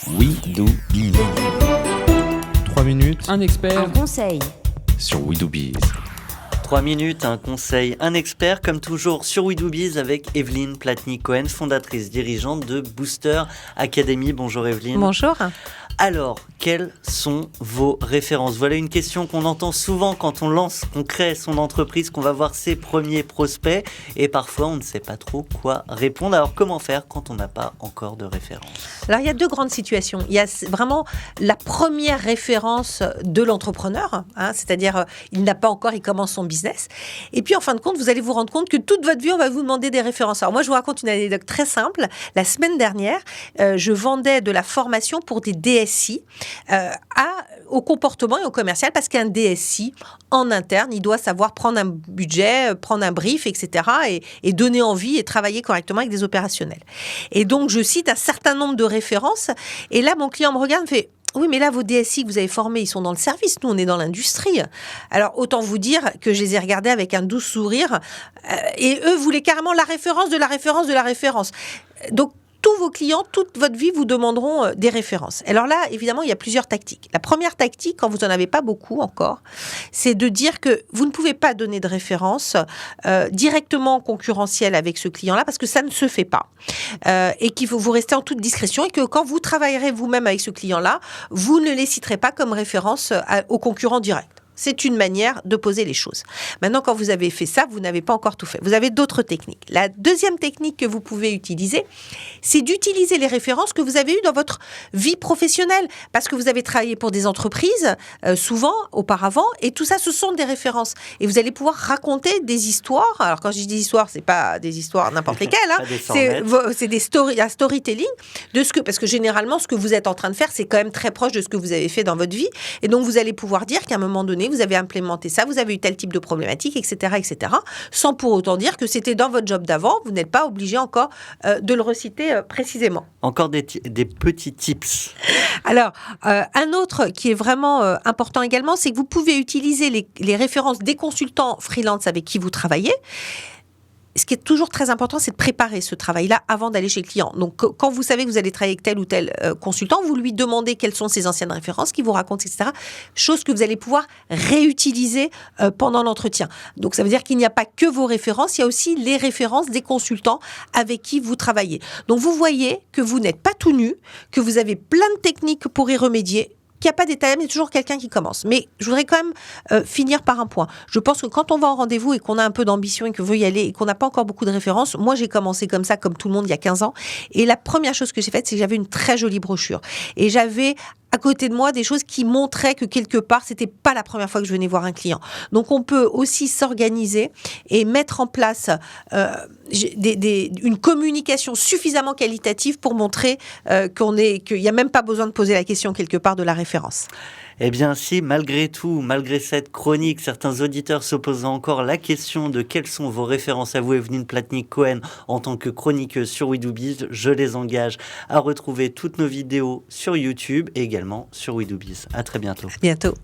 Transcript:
We Do Biz. 3 minutes Un expert. Un conseil. sur We Do Biz. 3 minutes, un conseil, un expert, comme toujours sur We Do Biz avec Evelyne Platnik-Cohen, fondatrice dirigeante de Booster Academy. Bonjour Evelyne. Bonjour. Alors, quelles sont vos références ? Voilà une question qu'on entend souvent quand on lance, qu'on crée son entreprise, qu'on va voir ses premiers prospects et parfois on ne sait pas trop quoi répondre. Alors, comment faire quand on n'a pas encore de référence ? Alors, il y a deux grandes situations. Il y a vraiment la première référence de l'entrepreneur, c'est-à-dire il n'a pas encore, il commence son business. Et puis, en fin de compte, vous allez vous rendre compte que toute votre vie, on va vous demander des références. Alors, moi, je vous raconte une anecdote très simple. La semaine dernière, je vendais de la formation pour des DSI au comportement et au commercial, parce qu'un DSI, en interne, il doit savoir prendre un budget, prendre un brief, etc. et donner envie et travailler correctement avec des opérationnels. Et donc, je cite un certain nombre de références. Et là, mon client me regarde et fait... Oui, mais là, vos DSI que vous avez formés, ils sont dans le service. Nous, on est dans l'industrie. Alors, autant vous dire que je les ai regardés avec un doux sourire. Et eux voulaient carrément la référence de la référence de la référence. Donc, tous vos clients, toute votre vie, vous demanderont des références. Alors là, évidemment, il y a plusieurs tactiques. La première tactique, quand vous n'en avez pas beaucoup encore, c'est de dire que vous ne pouvez pas donner de référence directement concurrentielle avec ce client-là, parce que ça ne se fait pas. Et qu'il faut vous rester en toute discrétion, et que quand vous travaillerez vous-même avec ce client-là, vous ne les citerez pas comme référence aux concurrents directs. C'est une manière de poser les choses. Maintenant, quand vous avez fait ça, vous n'avez pas encore tout fait. Vous avez d'autres techniques. La deuxième technique que vous pouvez utiliser, c'est d'utiliser les références que vous avez eues dans votre vie professionnelle. Parce que vous avez travaillé pour des entreprises, souvent, auparavant, et tout ça, ce sont des références. Et vous allez pouvoir raconter des histoires. Alors, quand je dis des histoires, c'est pas des histoires n'importe lesquelles. C'est un storytelling parce que généralement, ce que vous êtes en train de faire, c'est quand même très proche de ce que vous avez fait dans votre vie. Et donc, vous allez pouvoir dire qu'à un moment donné, vous avez implémenté ça, vous avez eu tel type de problématique, etc., sans pour autant dire que c'était dans votre job d'avant. Vous n'êtes pas obligé encore de le reciter précisément. Encore des petits tips. Alors, un autre qui est vraiment important également, c'est que vous pouvez utiliser les références des consultants freelance avec qui vous travaillez. Ce qui est toujours très important, c'est de préparer ce travail-là avant d'aller chez le client. Donc, quand vous savez que vous allez travailler avec tel ou tel consultant, vous lui demandez quelles sont ses anciennes références, qu'il vous raconte, etc. Chose que vous allez pouvoir réutiliser pendant l'entretien. Donc, ça veut dire qu'il n'y a pas que vos références, il y a aussi les références des consultants avec qui vous travaillez. Donc, vous voyez que vous n'êtes pas tout nu, que vous avez plein de techniques pour y remédier. Qu'il n'y a pas d'état, mais toujours quelqu'un qui commence. Mais je voudrais quand même finir par un point. Je pense que quand on va en rendez-vous et qu'on a un peu d'ambition et qu'on veut y aller et qu'on n'a pas encore beaucoup de références, moi j'ai commencé comme ça, comme tout le monde, il y a 15 ans. Et la première chose que j'ai faite, c'est que j'avais une très jolie brochure. Et j'avais à côté de moi des choses qui montraient que quelque part, c'était pas la première fois que je venais voir un client. Donc, on peut aussi s'organiser et mettre en place une communication suffisamment qualitative pour montrer qu'il n'y a même pas besoin de poser la question quelque part de la référence. Eh bien, si malgré tout, malgré cette chronique, certains auditeurs se posent encore la question de quelles sont vos références à vous, Evelyne Platnik-Cohen, en tant que chroniqueuse sur We Do Biz, je les engage à retrouver toutes nos vidéos sur YouTube et également sur We Do Biz. À très bientôt. À bientôt.